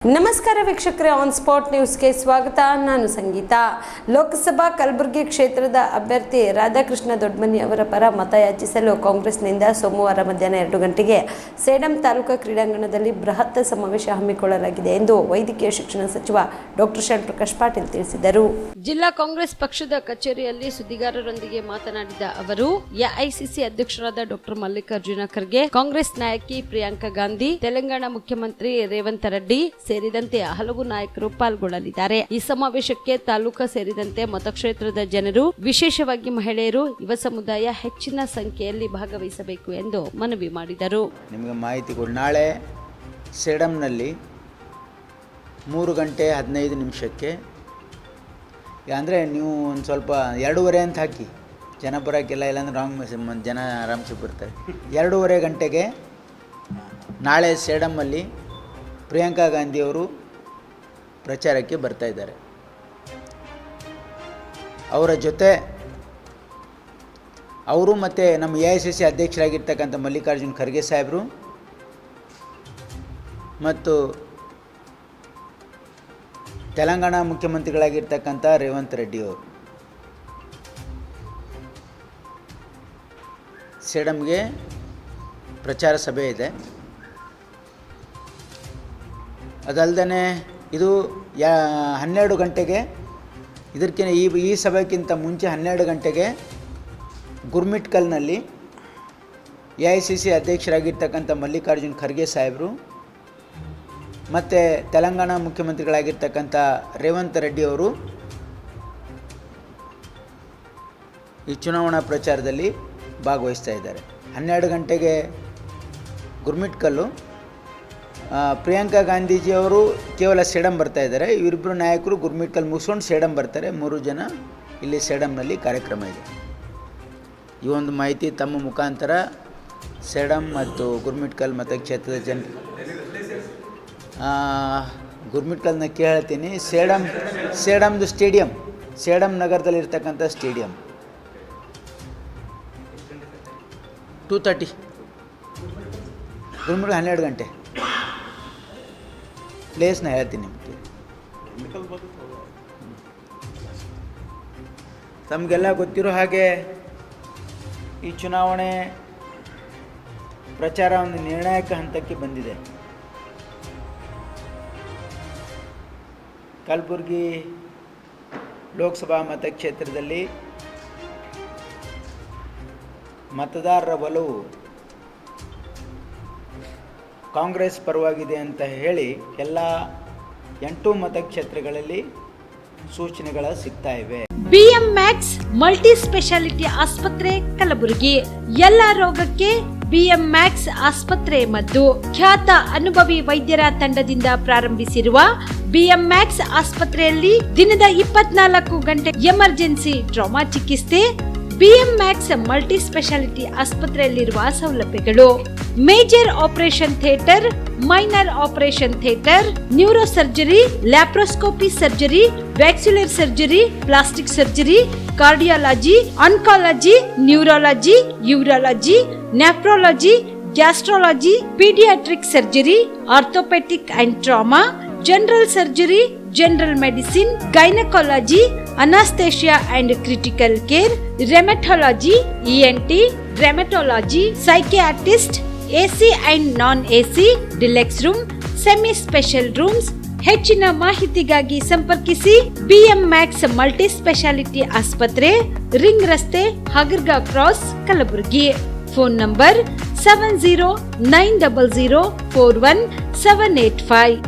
ನಮಸ್ಕಾರ ವೀಕ್ಷಕರೇ, on spot ನ್ಯೂಸ್ಗೆ ಸ್ವಾಗತ. ನಾನು ಸಂಗೀತ. ಲೋಕಸಭಾ ಕಲಬುರಗಿ ಕ್ಷೇತ್ರದ ಅಭ್ಯರ್ಥಿ ರಾಧಾಕೃಷ್ಣ ದೊಡ್ಡಮನಿ ಅವರ ಪರ ಮತಯಾಚಿಸಲು ಕಾಂಗ್ರೆಸ್ನಿಂದ ಸೋಮವಾರ ಮಧ್ಯಾಹ್ನ 2 ಗಂಟೆಗೆ ಸೇಡಂ ತಾಲೂಕಾ ಕ್ರೀಡಾಂಗಣದಲ್ಲಿ ಬೃಹತ್ ಸಮಾವೇಶ ಹಮ್ಮಿಕೊಳ್ಳಲಾಗಿದೆ ಎಂದು ವೈದ್ಯಕೀಯ ಶಿಕ್ಷಣ ಸಚಿವ ಡಾಕ್ಟರ್ ಶ್ರೀಪ್ರಕಾಶ್ ಪಾಟೀಲ್ ತಿಳಿಸಿದರು. ಜಿಲ್ಲಾ ಕಾಂಗ್ರೆಸ್ ಪಕ್ಷದ ಕಚೇರಿಯಲ್ಲಿ ಸುದ್ದಿಗಾರರೊಂದಿಗೆ ಮಾತನಾಡಿದ ಅವರು, ಎಐಸಿಸಿ ಅಧ್ಯಕ್ಷರಾದ ಡಾಕ್ಟರ್ ಮಲ್ಲಿಕಾರ್ಜುನ ಖರ್ಗೆ, ಕಾಂಗ್ರೆಸ್ ನಾಯಕಿ ಪ್ರಿಯಾಂಕಾ ಗಾಂಧಿ, ತೆಲಂಗಾಣ ಮುಖ್ಯಮಂತ್ರಿ ರೇವಂತ್ ರೆಡ್ಡಿ ಸೇರಿದಂತೆ ಹಲವು ನಾಯಕರು ಪಾಲ್ಗೊಳ್ಳಲಿದ್ದಾರೆ. ಈ ಸಮಾವೇಶಕ್ಕೆ ತಾಲೂಕಾ ಸೇರಿದಂತೆ ಮತಕ್ಷೇತ್ರದ ಜನರು, ವಿಶೇಷವಾಗಿ ಮಹಿಳೆಯರು, ಯುವ ಸಮುದಾಯ ಹೆಚ್ಚಿನ ಸಂಖ್ಯೆಯಲ್ಲಿ ಭಾಗವಹಿಸಬೇಕು ಎಂದು ಮನವಿ ಮಾಡಿದರು. ನಿಮಗೆ ಮಾಹಿತಿ ಕೊಡಿ. ನಾಳೆ ಸೇಡಂನಲ್ಲಿ 3 ಗಂಟೆ 15 ನಿಮಿಷಕ್ಕೆ, ಅಂದರೆ ನೀವು ಒಂದು ಸ್ವಲ್ಪ 2:30 ಅಂತ ಹಾಕಿ, ಜನ ಬರೋಕ್ಕೆಲ್ಲ, ಇಲ್ಲಾಂದ್ರೆ ರಾಂಗ್ ಜನ ಆರಾಮ್ಸೆ ಬರ್ತಾರೆ. 2:30 ಗಂಟೆಗೆ ನಾಳೆ ಸೇಡಮ್ಮಲ್ಲಿ ಪ್ರಿಯಾಂಕಾ ಗಾಂಧಿಯವರು ಪ್ರಚಾರಕ್ಕೆ ಬರ್ತಾ ಇದ್ದಾರೆ. ಅವರ ಜೊತೆ ಅವರು ಮತ್ತು ನಮ್ಮ ಎಐಸಿಸಿ ಅಧ್ಯಕ್ಷರಾಗಿರ್ತಕ್ಕಂಥ ಮಲ್ಲಿಕಾರ್ಜುನ್ ಖರ್ಗೆ ಸಾಹೇಬರು ಮತ್ತು ತೆಲಂಗಾಣ ಮುಖ್ಯಮಂತ್ರಿಗಳಾಗಿರ್ತಕ್ಕಂಥ ರೇವಂತ್ ರೆಡ್ಡಿ ಅವರು ಸೇಡಂಗೆ ಪ್ರಚಾರ ಸಭೆ ಇದೆ. ಅದಲ್ಲದೆ ಇದು 12 ಗಂಟೆಗೆ, ಇದಕ್ಕಿಂತ ಈ ಸಭೆಗಿಂತ ಮುಂಚೆ 12 ಗಂಟೆಗೆ ಗುರ್ಮಿಟ್ಕಲ್ನಲ್ಲಿ ಎಐಸಿಸಿ ಅಧ್ಯಕ್ಷರಾಗಿರ್ತಕ್ಕಂಥ ಮಲ್ಲಿಕಾರ್ಜುನ್ ಖರ್ಗೆ ಸಾಹೇಬರು ಮತ್ತು ತೆಲಂಗಾಣ ಮುಖ್ಯಮಂತ್ರಿಗಳಾಗಿರ್ತಕ್ಕಂಥ ರೇವಂತ್ ರೆಡ್ಡಿ ಅವರು ಈ ಚುನಾವಣಾ ಪ್ರಚಾರದಲ್ಲಿ ಭಾಗವಹಿಸ್ತಾ ಇದ್ದಾರೆ. 12 ಗಂಟೆಗೆ ಗುರ್ಮಿಟ್ಕಲ್ಲು, ಪ್ರಿಯಾಂಕಾ ಗಾಂಧೀಜಿಯವರು ಕೇವಲ ಸೇಡಂ ಬರ್ತಾ ಇದ್ದಾರೆ. ಇವರಿಬ್ಬರು ನಾಯಕರು ಗುರ್ಮಿಟ್ಕಲ್ ಮುಗಿಸ್ಕೊಂಡು ಸೇಡಂ ಬರ್ತಾರೆ. 3 ಜನ ಇಲ್ಲಿ ಸೇಡಂನಲ್ಲಿ ಕಾರ್ಯಕ್ರಮ ಇದೆ. ಈ ಒಂದು ಮಾಹಿತಿ ತಮ್ಮ ಮುಖಾಂತರ ಸೇಡಂ ಮತ್ತು ಗುರ್ಮಿಟ್ಕಲ್ ಮತಕ್ಷೇತ್ರದ ಜನರು, ಗುರ್ಮಿಟ್ಕಲ್ನ ಕೇಳ್ತೀನಿ. ಸೇಡಂದು ಸ್ಟೇಡಿಯಂ, ಸೇಡಂ ನಗರದಲ್ಲಿರ್ತಕ್ಕಂಥ ಸ್ಟೇಡಿಯಂ 2:30, ಗುರ್ಮಿಟ್ಕಲ್ 12 ಗಂಟೆ. ಪ್ಲೇಸ್ನ ಹೇಳ್ತೀನಿ ನಿಮಗೆ. ತಮಗೆಲ್ಲ ಗೊತ್ತಿರೋ ಹಾಗೆ ಈ ಚುನಾವಣೆ ಪ್ರಚಾರ ಒಂದು ನಿರ್ಣಾಯಕ ಹಂತಕ್ಕೆ ಬಂದಿದೆ. ಕಲಬುರಗಿ ಲೋಕಸಭಾ ಮತಕ್ಷೇತ್ರದಲ್ಲಿ ಮತದಾರರ ಒಲವು ಕಾಂಗ್ರೆಸ್ ಪರವಾಗಿದೆ ಅಂತ ಹೇಳಿ ಎಲ್ಲ 8 ಮತಕ್ಷೇತ್ರಗಳಲ್ಲಿ ಸೂಚನೆಗಳ ಸಿಗ್ತಾ ಇವೆ. ಬಿಎಂ ಮ್ಯಾಕ್ಸ್ ಮಲ್ಟಿ ಸ್ಪೆಷಾಲಿಟಿ ಆಸ್ಪತ್ರೆ ಕಲಬುರಗಿ. ಎಲ್ಲ ರೋಗಕ್ಕೆ ಬಿಎಂ ಮ್ಯಾಕ್ಸ್ ಆಸ್ಪತ್ರೆ ಮದ್ದು. ಖ್ಯಾತ ಅನುಭವಿ ವೈದ್ಯರ ತಂಡದಿಂದ ಪ್ರಾರಂಭಿಸಿರುವ ಬಿಎಂ ಮ್ಯಾಕ್ಸ್ ಆಸ್ಪತ್ರೆಯಲ್ಲಿ ದಿನದ 24 ಗಂಟೆ ಎಮರ್ಜೆನ್ಸಿ ಟ್ರಾಮಾ ಚಿಕಿತ್ಸೆ. ಬಿಎಂ ಮ್ಯಾಕ್ಸ್ ಮಲ್ಟಿ ಸ್ಪೆಷಾಲಿಟಿ ಆಸ್ಪತ್ರೆಯಲ್ಲಿರುವ ಸೌಲಭ್ಯಗಳು: major operation theatre, minor operation theatre, neuro surgery, laparoscopy surgery, ವ್ಯಾಕ್ಸ್ಯುಲರ್ surgery, plastic surgery, cardiology, oncology, neurology, urology, nephrology, gastrology, paediatric surgery, orthopaedic and trauma, general surgery, general medicine, gynaecology, anaesthesia and critical care, rheumatology, ENT, rheumatology, psychiatrist, AC and non AC, deluxe room, semi special rooms. ಹೆಚ್ಚಿನ ಮಾಹಿತಿಗಾಗಿ ಸಂಪರ್ಕಿಸಿ BM Max multi speciality ಆಸ್ಪತ್ರೆ, ring ರಸ್ತೆ, ಹಗರ್ಗಾ cross, Kalaburagi. Phone number 7090041785.